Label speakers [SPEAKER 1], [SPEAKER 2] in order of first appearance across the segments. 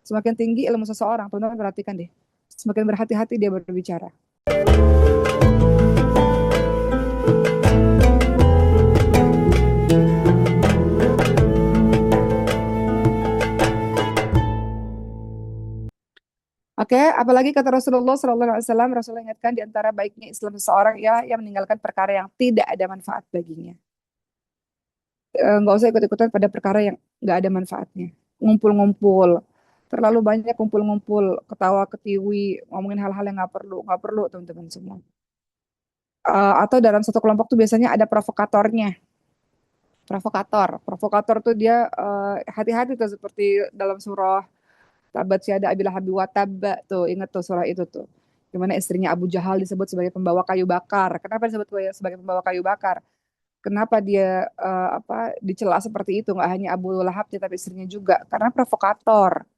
[SPEAKER 1] Semakin tinggi ilmu seseorang, teman-teman perhatikan deh. Semakin berhati-hati dia berbicara. Oke, apalagi kata Rasulullah SAW, Rasulullah ingatkan di antara baiknya Islam seseorang ya yang meninggalkan perkara yang tidak ada manfaat baginya. Nggak usah ikut-ikutan pada perkara yang nggak ada manfaatnya. Ngumpul-ngumpul, terlalu banyak kumpul-ngumpul, ketawa ketiwi, ngomongin hal-hal yang nggak perlu teman-teman semua. Atau dalam satu kelompok tuh biasanya ada provokatornya. Provokator tuh dia hati-hati tuh seperti dalam surah Tabat Syada Abilah Habi Wataba tuh, ingat tuh surah itu tuh. Gimana istrinya Abu Jahal disebut sebagai pembawa kayu bakar. Kenapa disebut sebagai pembawa kayu bakar? Kenapa dia dicela seperti itu? Nggak hanya Abu Lahab tapi istrinya juga. Karena provokator,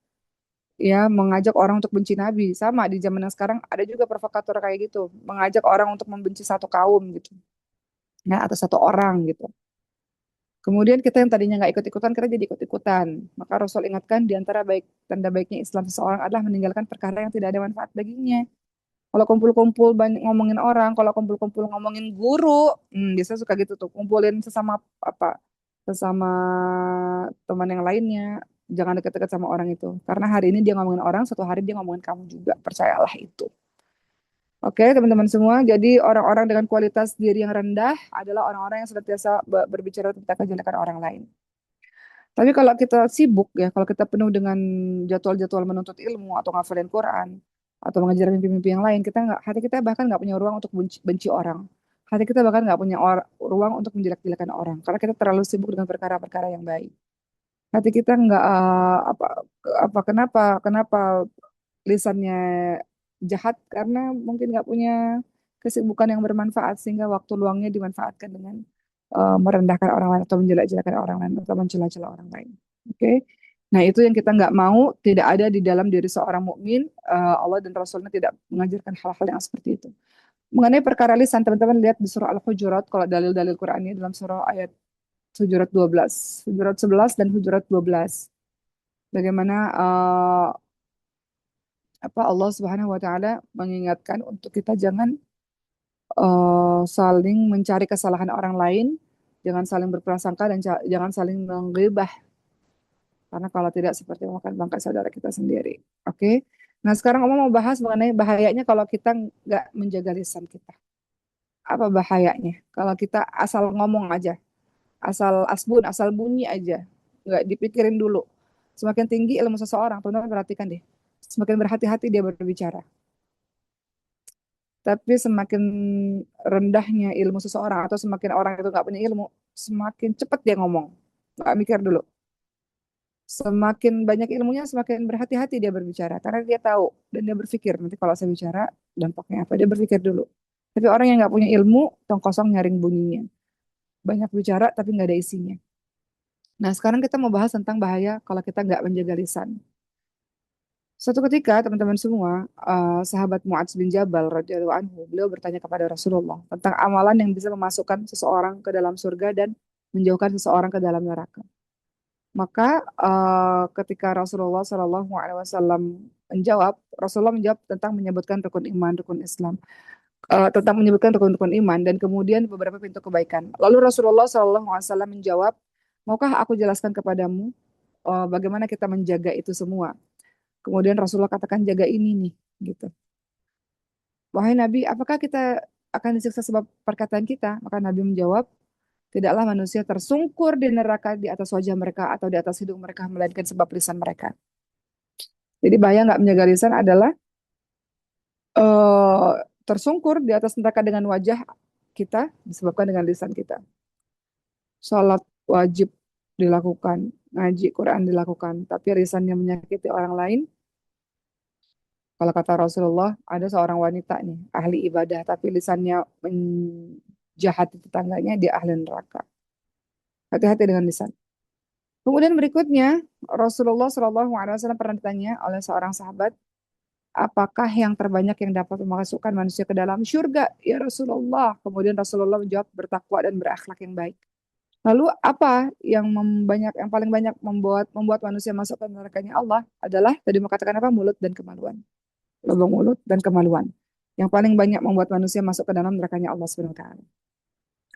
[SPEAKER 1] ya mengajak orang untuk benci Nabi. Sama di zaman yang sekarang ada juga provokator kayak gitu, mengajak orang untuk membenci satu kaum gitu, ya atau satu orang gitu. Kemudian kita yang tadinya nggak ikut-ikutan, kita jadi ikut-ikutan. Maka Rasul ingatkan di antara tanda baiknya Islam seseorang adalah meninggalkan perkara yang tidak ada manfaat baginya. Kalau kumpul-kumpul banyak ngomongin orang, kalau kumpul-kumpul ngomongin guru, biasanya suka gitu tuh, kumpulin sesama sesama teman yang lainnya, jangan deket-deket sama orang itu. Karena hari ini dia ngomongin orang, suatu hari dia ngomongin kamu juga, percayalah itu. Oke, teman-teman semua. Jadi orang-orang dengan kualitas diri yang rendah adalah orang-orang yang senantiasa berbicara tentang kejelekan orang lain. Tapi kalau kita sibuk ya, kalau kita penuh dengan jadwal-jadwal menuntut ilmu atau ngafalin Quran atau mengajar mimpi-mimpi yang lain, hati kita bahkan nggak punya ruang untuk benci orang. Hati kita bahkan nggak punya ruang untuk menjelek-jelekan orang karena kita terlalu sibuk dengan perkara-perkara yang baik. Hati kita nggak kenapa lisannya jahat karena mungkin nggak punya kesibukan yang bermanfaat sehingga waktu luangnya dimanfaatkan dengan merendahkan orang lain atau menjelek-jelekan orang lain atau mencela-cela orang lain. Oke. Nah, itu yang kita nggak mau tidak ada di dalam diri seorang mukmin. Allah dan Rasulnya tidak mengajarkan hal-hal yang seperti itu. Mengenai perkara lisan, teman-teman lihat di surah Al-Hujurat kalau dalil-dalil Qur'annya dalam surah ayat Hujurat 12, Hujurat 11 dan Hujurat 12. Bagaimana Allah Subhanahu wa taala mengingatkan untuk kita jangan saling mencari kesalahan orang lain, jangan saling berprasangka dan jangan saling menggibah. Karena kalau tidak seperti makan bangkai saudara kita sendiri. Oke. Nah, sekarang Oma mau bahas mengenai bahayanya kalau kita nggak menjaga lisan kita. Apa bahayanya? Kalau kita asal ngomong aja, asal asbun, asal bunyi aja, nggak dipikirin dulu. Semakin tinggi ilmu seseorang, teman-teman perhatikan deh. Semakin berhati-hati dia berbicara. Tapi semakin rendahnya ilmu seseorang atau semakin orang itu nggak punya ilmu, semakin cepat dia ngomong. Nggak mikir dulu. Semakin banyak ilmunya, semakin berhati-hati dia berbicara. Karena dia tahu dan dia berpikir, nanti kalau saya bicara, dampaknya apa? Dia berpikir dulu. Tapi orang yang nggak punya ilmu, tong kosong nyaring bunyinya. Banyak bicara, tapi nggak ada isinya. Nah, sekarang kita mau bahas tentang bahaya kalau kita nggak menjaga lisan. Suatu ketika, teman-teman semua, sahabat Mu'adz bin Jabal radhiyallahu anhu, beliau bertanya kepada Rasulullah tentang amalan yang bisa memasukkan seseorang ke dalam surga dan menjauhkan seseorang ke dalam neraka. Maka ketika Rasulullah Shallallahu Alaihi Wasallam Rasulullah menjawab tentang menyebutkan rukun iman, rukun Islam, tentang menyebutkan rukun-rukun iman dan kemudian beberapa pintu kebaikan. Lalu Rasulullah Shallallahu Alaihi Wasallam menjawab, maukah aku jelaskan kepadamu bagaimana kita menjaga itu semua? Kemudian Rasulullah katakan jaga ini nih, gitu. Wahai Nabi, apakah kita akan disiksa sebab perkataan kita? Maka Nabi menjawab, tidaklah manusia tersungkur di neraka di atas wajah mereka atau di atas hidung mereka, melainkan sebab lisan mereka. Jadi bahaya nggak menjaga lisan adalah eh, tersungkur di atas neraka dengan wajah kita disebabkan dengan lisan kita. Salat wajib dilakukan, ngaji Quran dilakukan, tapi lisannya menyakiti orang lain. Kalau kata Rasulullah, ada seorang wanita nih, ahli ibadah, tapi lisannya menjahati tetangganya, dia ahli neraka. Hati-hati dengan lisan. Kemudian berikutnya, Rasulullah SAW pernah ditanya oleh seorang sahabat, apakah yang terbanyak yang dapat memasukkan manusia ke dalam syurga? Ya Rasulullah. Kemudian Rasulullah menjawab, bertakwa dan berakhlak yang baik. Lalu apa yang paling banyak membuat manusia masuk ke nerakanya Allah adalah tadi mau katakan apa? Mulut dan kemaluan. Lubang mulut dan kemaluan. Yang paling banyak membuat manusia masuk ke dalam nerakanya Allah Subhanahu wa taala.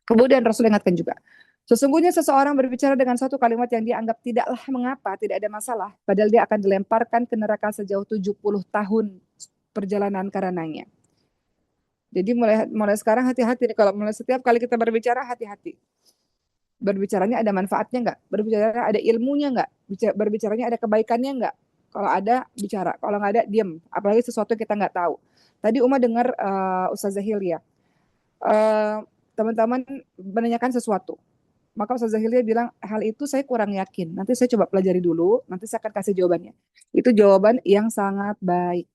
[SPEAKER 1] Kemudian Rasul ingatkan juga, sesungguhnya seseorang berbicara dengan satu kalimat yang dianggap tidaklah mengapa, tidak ada masalah, padahal dia akan dilemparkan ke neraka sejauh 70 tahun perjalanan karenanya. Jadi mulai mulai sekarang hati-hati nih, kalau mulai setiap kali kita berbicara hati-hati. Berbicaranya ada manfaatnya nggak? Berbicara ada ilmunya nggak? Berbicaranya ada kebaikannya nggak? Kalau ada bicara, kalau nggak ada diam. Apalagi sesuatu yang kita nggak tahu. Tadi Uma dengar Ustazah Hilya, uh, teman-teman menanyakan sesuatu. Maka Ustazah Hilya bilang, hal itu saya kurang yakin. Nanti saya coba pelajari dulu, nanti saya akan kasih jawabannya. Itu jawaban yang sangat baik.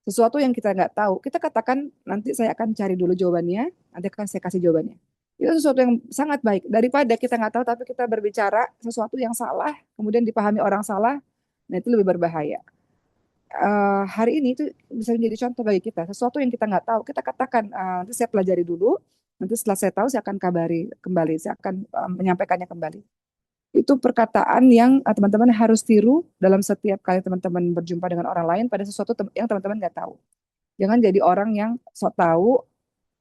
[SPEAKER 1] Sesuatu yang kita nggak tahu, kita katakan nanti saya akan cari dulu jawabannya, nanti akan saya kasih jawabannya. Itu sesuatu yang sangat baik. Daripada kita nggak tahu tapi kita berbicara sesuatu yang salah, kemudian dipahami orang salah, nah itu lebih berbahaya. Hari ini itu bisa menjadi contoh bagi kita. Sesuatu yang kita nggak tahu, kita katakan nanti saya pelajari dulu, nanti setelah saya tahu saya akan kabari kembali, saya akan menyampaikannya kembali. Itu perkataan yang teman-teman harus tiru dalam setiap kali teman-teman berjumpa dengan orang lain pada sesuatu yang teman-teman nggak tahu. Jangan jadi orang yang sok tahu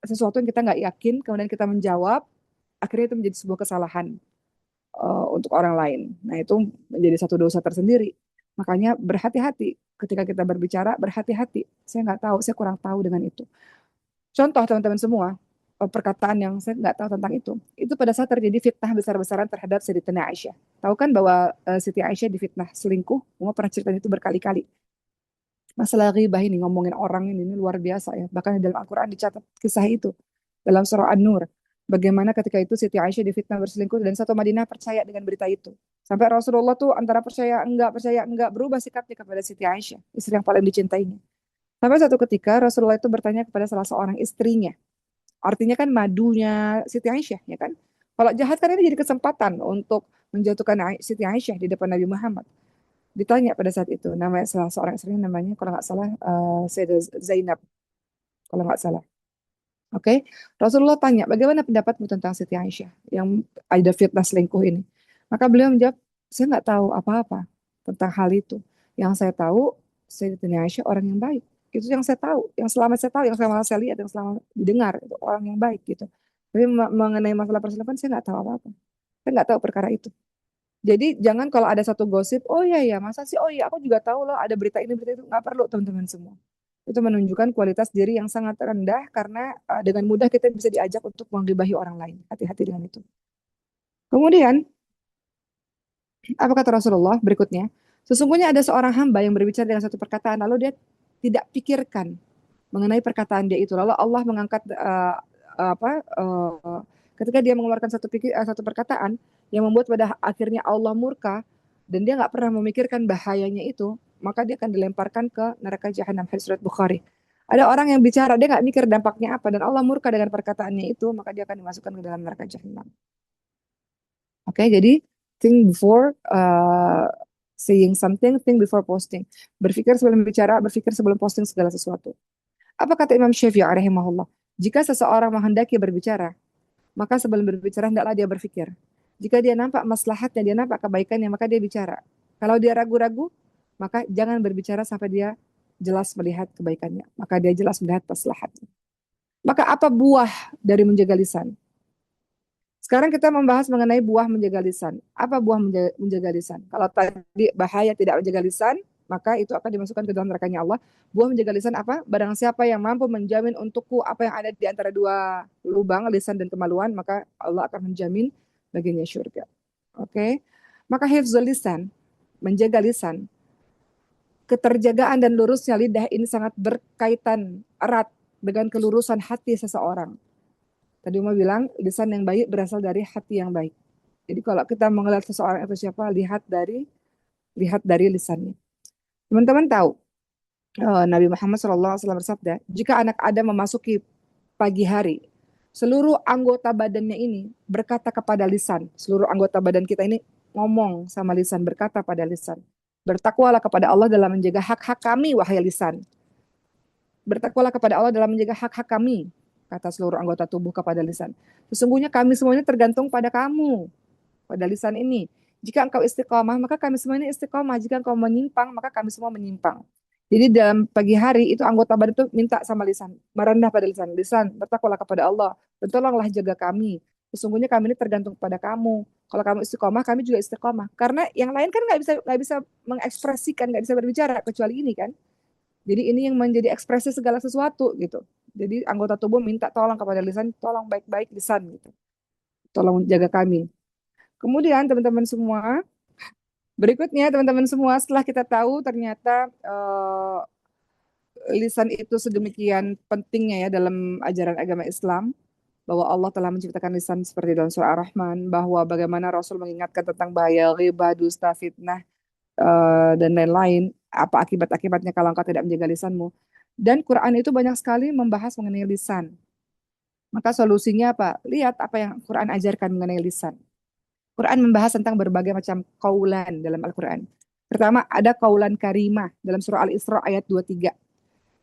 [SPEAKER 1] sesuatu yang kita nggak yakin, kemudian kita menjawab, akhirnya itu menjadi sebuah kesalahan untuk orang lain. Nah itu menjadi satu dosa tersendiri. Makanya berhati-hati ketika kita berbicara, berhati-hati. Saya nggak tahu, saya kurang tahu dengan itu. Contoh teman-teman semua, perkataan yang saya nggak tahu tentang itu pada saat terjadi fitnah besar-besaran terhadap Sayyidatina Aisyah. Tahu kan bahwa Siti Aisyah difitnah selingkuh, Umar pernah cerita itu berkali-kali. Masalah ghibah ini, ngomongin orang ini luar biasa ya. Bahkan di dalam Al-Quran dicatat kisah itu. Dalam surah An-Nur. Bagaimana ketika itu Siti Aisyah difitnah berselingkuh dan satu Madinah percaya dengan berita itu. Sampai Rasulullah tuh antara percaya enggak, berubah sikapnya kepada Siti Aisyah, istri yang paling dicintainya. Sampai satu ketika Rasulullah itu bertanya kepada salah seorang istrinya. Artinya kan madunya Siti Aisyah, ya kan? Kalau jahat kan ini jadi kesempatan untuk menjatuhkan Siti Aisyah di depan Nabi Muhammad. Ditanya pada saat itu, nama salah seorang istrinya namanya kalau nggak salah Sayyidah Zainab, kalau nggak salah. Oke, Rasulullah tanya, bagaimana pendapatmu tentang Siti Aisyah yang ada fitnah selingkuh ini? Maka beliau menjawab, saya nggak tahu apa-apa tentang hal itu. Yang saya tahu, Siti Aisyah orang yang baik. Itu yang saya tahu, yang selama saya tahu, yang selama saya lihat, yang selama didengar, itu orang yang baik gitu. Tapi mengenai masalah perselingkuhan, saya nggak tahu apa-apa. Saya nggak tahu perkara itu. Jadi jangan kalau ada satu gosip, oh iya ya, masa sih, oh iya aku juga tahu loh ada berita ini, berita itu. Nggak perlu teman-teman semua. Itu menunjukkan kualitas diri yang sangat rendah karena dengan mudah kita bisa diajak untuk menggibahi orang lain. Hati-hati dengan itu. Kemudian, apa kata Rasulullah berikutnya? Sesungguhnya ada seorang hamba yang berbicara dengan satu perkataan, lalu dia tidak pikirkan mengenai perkataan dia itu. Lalu Allah mengangkat ketika dia mengeluarkan satu perkataan yang membuat pada akhirnya Allah murka dan dia nggak pernah memikirkan bahayanya itu, maka dia akan dilemparkan ke neraka jahanam. Hadis riwayat Bukhari. Ada orang yang bicara, dia nggak mikir dampaknya apa, dan Allah murka dengan perkataannya itu, maka dia akan dimasukkan ke dalam neraka jahanam. Oke, jadi think before saying something, think before posting. Berpikir sebelum bicara, berpikir sebelum posting segala sesuatu. Apa kata Imam Syafi'i rahimahullah? Jika seseorang menghendaki berbicara, maka sebelum berbicara hendaklah dia berpikir. Jika dia nampak maslahatnya, dia nampak kebaikannya, maka dia bicara. Kalau dia ragu-ragu, maka jangan berbicara sampai dia jelas melihat kebaikannya. Maka dia jelas melihat maslahatnya. Maka apa buah dari menjaga lisan? Sekarang kita membahas mengenai buah menjaga lisan. Apa buah menjaga lisan? Kalau tadi bahaya tidak menjaga lisan, maka itu akan dimasukkan ke dalam nerakanya Allah. Buah menjaga lisan apa? Barang siapa yang mampu menjamin untukku apa yang ada di antara dua lubang, lisan dan kemaluan, maka Allah akan menjamin baginya syurga. Oke? Maka hifzul lisan, menjaga lisan, keterjagaan dan lurusnya lidah ini sangat berkaitan erat dengan kelurusan hati seseorang. Tadi Uma bilang, lisan yang baik berasal dari hati yang baik. Jadi kalau kita melihat seseorang itu siapa, lihat dari lisannya. Teman-teman tahu, Nabi Muhammad SAW bersabda, jika anak Adam memasuki pagi hari, seluruh anggota badannya ini berkata kepada lisan. Seluruh anggota badan kita ini ngomong sama lisan, berkata pada lisan. Bertakwalah kepada Allah dalam menjaga hak-hak kami, wahai lisan. Bertakwalah kepada Allah dalam menjaga hak-hak kami, kata seluruh anggota tubuh kepada lisan. Sesungguhnya kami semuanya tergantung pada kamu. pada lisan ini. Jika engkau istiqomah, maka kami semua ini istiqomah. Jika engkau menyimpang, maka kami semua menyimpang. Jadi dalam pagi hari itu anggota badan itu minta sama lisan, merendah pada lisan. Lisan, bertakwalah kepada Allah dan tolonglah jaga kami. Sesungguhnya kami ini tergantung kepada kamu. Kalau kamu istiqomah, kami juga istiqomah. Karena yang lain kan nggak bisa mengekspresikan, nggak bisa berbicara kecuali ini kan. Jadi ini yang menjadi ekspresi segala sesuatu gitu. Jadi anggota tubuh minta tolong kepada lisan, tolong baik-baik lisan gitu. Tolong jaga kami. Kemudian teman-teman semua, berikutnya teman-teman semua setelah kita tahu ternyata lisan itu sedemikian pentingnya ya dalam ajaran agama Islam, bahwa Allah telah menciptakan lisan seperti dalam surah Ar-Rahman, bahwa bagaimana Rasul mengingatkan tentang bahaya ghibah, dusta, fitnah, dan lain-lain, apa akibat-akibatnya kalau engkau tidak menjaga lisanmu. Dan Quran itu banyak sekali membahas mengenai lisan. Maka solusinya apa? Lihat apa yang Quran ajarkan mengenai lisan. Quran membahas tentang berbagai macam kaulan dalam Al-Quran. Pertama, ada kaulan karimah dalam surah Al-Isra ayat 23.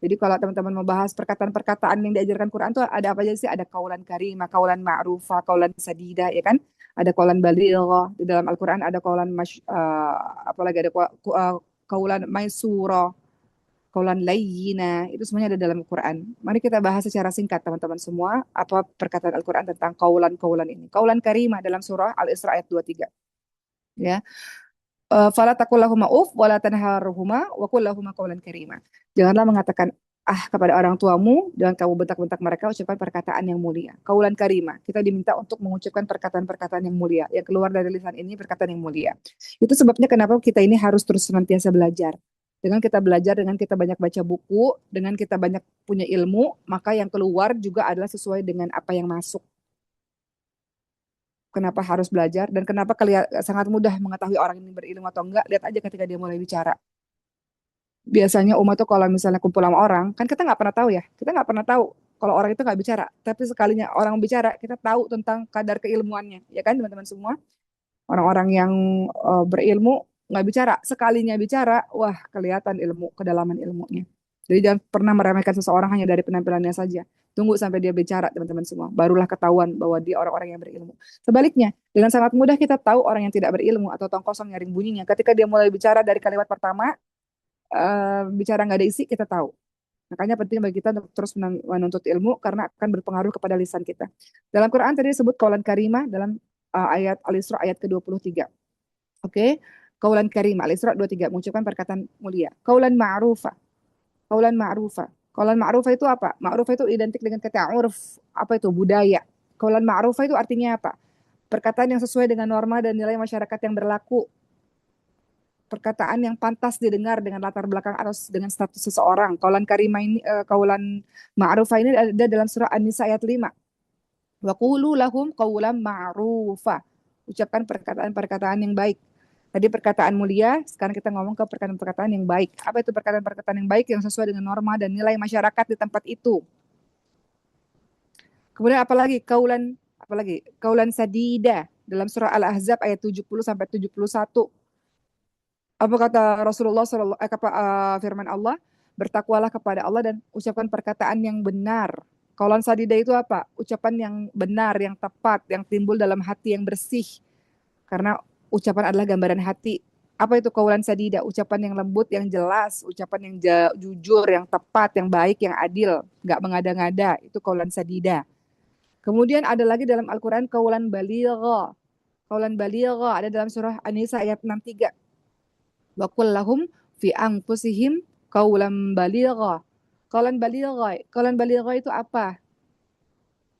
[SPEAKER 1] Jadi kalau teman-teman membahas perkataan-perkataan yang diajarkan Quran itu ada apa aja sih? Ada kaulan karimah, kaulan ma'rufah, kaulan sadida, ya kan? Ada kaulan balighah. Di dalam Al-Quran ada kaulan apalagi ada kaulan maisura, kaulan layyina. Itu semuanya ada dalam Al-Quran. Mari kita bahas secara singkat teman-teman semua apa perkataan Al-Quran tentang kaulan-kaulan ini. Kaulan karimah dalam surah Al-Isra ayat 23. Ya. Fala taqul lahuma uf wala tanharhuma wa qul lahuma qawlan karima. Janganlah mengatakan kepada orang tuamu, jangan kamu bentak-bentak mereka, ucapkan perkataan yang mulia. Qaulan karima. Kita diminta untuk mengucapkan perkataan-perkataan yang mulia. Yang keluar dari lisan ini perkataan yang mulia. Itu sebabnya kenapa kita ini harus terus senantiasa belajar. Dengan kita belajar, dengan kita banyak baca buku, dengan kita banyak punya ilmu, maka yang keluar juga adalah sesuai dengan apa yang masuk. Kenapa harus belajar dan kenapa sangat mudah mengetahui orang ini berilmu atau enggak, lihat aja ketika dia mulai bicara. Biasanya umat tuh kalau misalnya kumpul sama orang, kan kita nggak pernah tahu ya, kita nggak pernah tahu kalau orang itu nggak bicara, tapi sekalinya orang bicara, kita tahu tentang kadar keilmuannya, ya kan teman-teman semua. Orang-orang yang berilmu nggak bicara, sekalinya bicara, wah kelihatan ilmu, kedalaman ilmunya. Jadi jangan pernah meremehkan seseorang hanya dari penampilannya saja. Tunggu sampai dia bicara, teman-teman semua. Barulah ketahuan bahwa dia orang-orang yang berilmu. Sebaliknya, dengan sangat mudah kita tahu orang yang tidak berilmu atau tong kosong nyaring bunyinya. Ketika dia mulai bicara dari kalimat pertama, bicara nggak ada isi, kita tahu. Makanya penting bagi kita untuk terus menuntut ilmu karena akan berpengaruh kepada lisan kita. Dalam Quran tadi disebut kaulan karimah dalam ayat Al-Isra ayat ke-23. Oke. Kaulan karimah Al-Isra 23 mengucapkan perkataan mulia. Kaulan ma'rufah. Kaulan ma'rufah. Kaulan ma'rufah itu apa? Ma'rufah itu identik dengan kata urf. Apa itu? Budaya. Kaulan ma'rufah itu artinya apa? Perkataan yang sesuai dengan norma dan nilai masyarakat yang berlaku. Perkataan yang pantas didengar dengan latar belakang atau dengan status seseorang. Kaulan karimah ini, kaulan ma'rufah ini ada dalam surah An-Nisa ayat 5. Wa qulu lahum qawlan ma'rufa. Ucapkan perkataan-perkataan yang baik. Tadi perkataan mulia, sekarang kita ngomong ke perkataan-perkataan yang baik. Apa itu perkataan-perkataan yang baik yang sesuai dengan norma dan nilai masyarakat di tempat itu? Kemudian apalagi? Kaulan sadida dalam surah Al-Ahzab ayat 70 sampai 71. Apa kata Rasulullah firman Allah, bertakwalah kepada Allah dan ucapkan perkataan yang benar. Kaulan sadida itu apa? Ucapan yang benar, yang tepat, yang timbul dalam hati yang bersih. Karena ucapan adalah gambaran hati. Apa itu kaulan sadida? Ucapan yang lembut, yang jelas, ucapan yang jujur, yang tepat, yang baik, yang adil, nggak mengada-ngada. Itu kaulan sadida. Kemudian ada lagi dalam Al-Quran kaulan baligha. Kaulan baligha ada dalam surah An-Nisa ayat 63. Wa qul lahum fi anfusihim kaulan baligha. Kaulan baligha itu apa?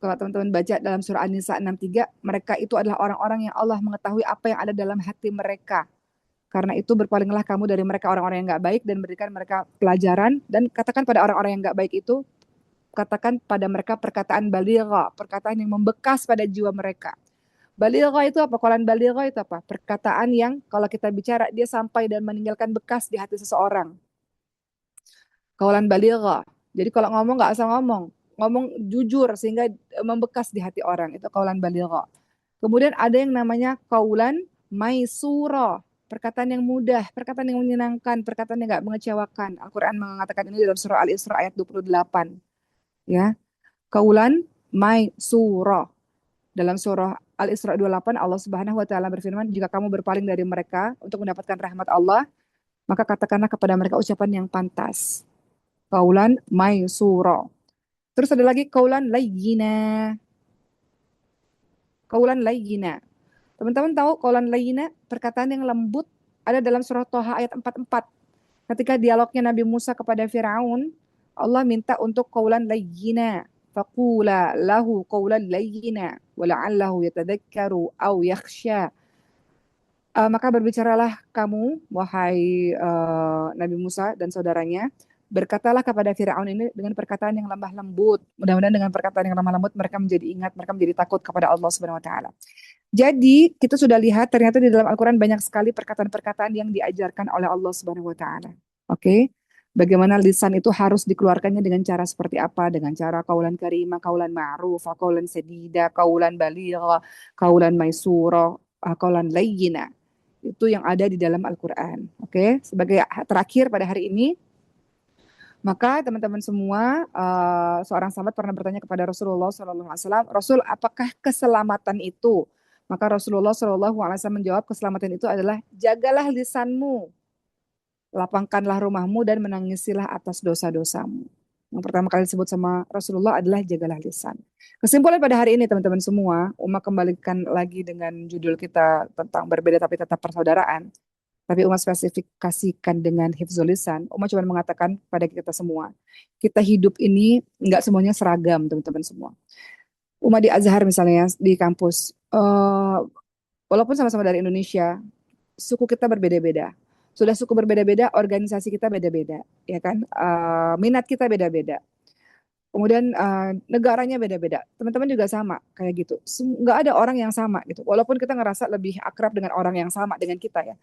[SPEAKER 1] Kalau teman-teman baca dalam surah An-Nisa 63, mereka itu adalah orang-orang yang Allah mengetahui apa yang ada dalam hati mereka. Karena itu berpalinglah kamu dari mereka orang-orang yang nggak baik dan berikan mereka pelajaran dan katakan pada orang-orang yang nggak baik itu, katakan pada mereka perkataan baligha, perkataan yang membekas pada jiwa mereka. Baligha itu apa? Kaulan baligha itu apa? Perkataan yang kalau kita bicara dia sampai dan meninggalkan bekas di hati seseorang. Kaulan baligha. Jadi kalau ngomong nggak asal ngomong, ngomong jujur sehingga membekas di hati orang. Itu kaulan baligha. Kemudian ada yang namanya kaulan maisura, perkataan yang mudah, perkataan yang menyenangkan, perkataan yang nggak mengecewakan. Al-Quran mengatakan ini dalam surah Al-Isra ayat 28. Ya, kaulan maisura. Dalam surah Al-Isra 28 Allah Subhanahu wa taala berfirman, "Jika kamu berpaling dari mereka untuk mendapatkan rahmat Allah, maka katakanlah kepada mereka ucapan yang pantas." Qaulan maysura. Terus ada lagi qaulan layyina. Qaulan layyina. Teman-teman tahu qaulan layyina, perkataan yang lembut, ada dalam surah Thaha ayat 44. Ketika dialognya Nabi Musa kepada Firaun, Allah minta untuk qaulan layyina. Faqula lahu qaulan layyina wala'allahu yatadakkaru aw yakhsha. Maka berbicaralah kamu, wahai Nabi Musa dan saudaranya, berkatalah kepada Firaun ini dengan perkataan yang lemah lembut. Mudah-mudahan dengan perkataan yang lemah lembut mereka menjadi ingat, mereka menjadi takut kepada Allah Subhanahu wa taala. Jadi, kita sudah lihat ternyata di dalam Al-Qur'an banyak sekali perkataan-perkataan yang diajarkan oleh Allah Subhanahu wa taala. Oke? Bagaimana lisan itu harus dikeluarkannya dengan cara seperti apa? Dengan cara kaulan karimah, kaulan ma'ruf, kaulan sedida, kaulan baligha, kaulan maisura, kaulan layyina. Itu yang ada di dalam Al-Quran. Oke, sebagai terakhir pada hari ini, maka teman-teman semua, seorang sahabat pernah bertanya kepada Rasulullah SAW, Rasul, apakah keselamatan itu? Maka Rasulullah SAW menjawab, keselamatan itu adalah jagalah lisanmu, lapangkanlah rumahmu, dan menangisilah atas dosa-dosamu. Yang pertama kali disebut sama Rasulullah adalah jagalah lisan. Kesimpulan pada hari ini teman-teman semua, Uma kembalikan lagi dengan judul kita tentang berbeda tapi tetap persaudaraan. Tapi Uma spesifikasikan dengan hifzul lisan. Uma cuma mengatakan pada kita semua, kita hidup ini nggak semuanya seragam teman-teman semua. Uma di Azhar misalnya, di kampus, walaupun sama-sama dari Indonesia, suku kita berbeda-beda. Sudah suku berbeda-beda, organisasi kita beda-beda, ya kan? Minat kita beda-beda. Kemudian negaranya beda-beda. Teman-teman juga sama kayak gitu. Nggak ada orang yang sama gitu. Walaupun kita ngerasa lebih akrab dengan orang yang sama dengan kita ya.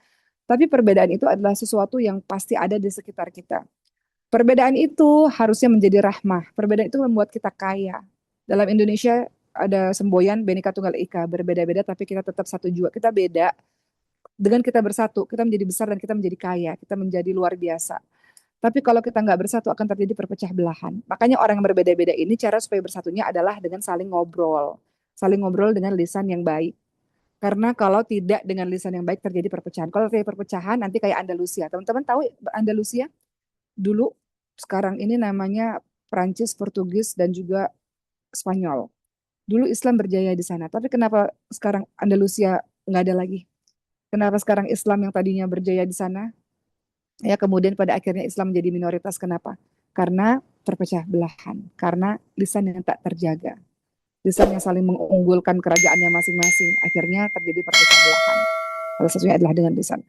[SPEAKER 1] Tapi perbedaan itu adalah sesuatu yang pasti ada di sekitar kita. Perbedaan itu harusnya menjadi rahmah. Perbedaan itu membuat kita kaya. Dalam Indonesia ada semboyan Bhinneka Tunggal Ika, berbeda-beda tapi kita tetap satu jua. Kita beda. Dengan kita bersatu, kita menjadi besar dan kita menjadi kaya. Kita menjadi luar biasa. Tapi kalau kita nggak bersatu akan terjadi perpecah belahan. Makanya orang yang berbeda-beda ini cara supaya bersatunya adalah dengan saling ngobrol. Saling ngobrol dengan lisan yang baik. Karena kalau tidak dengan lisan yang baik terjadi perpecahan. Kalau terjadi perpecahan nanti kayak Andalusia. Teman-teman tahu Andalusia? Dulu, sekarang ini namanya Prancis, Portugis, dan juga Spanyol. Dulu Islam berjaya di sana. Tapi kenapa sekarang Andalusia nggak ada lagi? Kenapa sekarang Islam yang tadinya berjaya di sana? Ya, kemudian pada akhirnya Islam menjadi minoritas. Kenapa? Karena terpecah belahan. Karena lisan yang tak terjaga. Lisan yang saling mengunggulkan kerajaannya masing-masing. Akhirnya terjadi perpecahan belahan. Salah satunya adalah dengan lisan.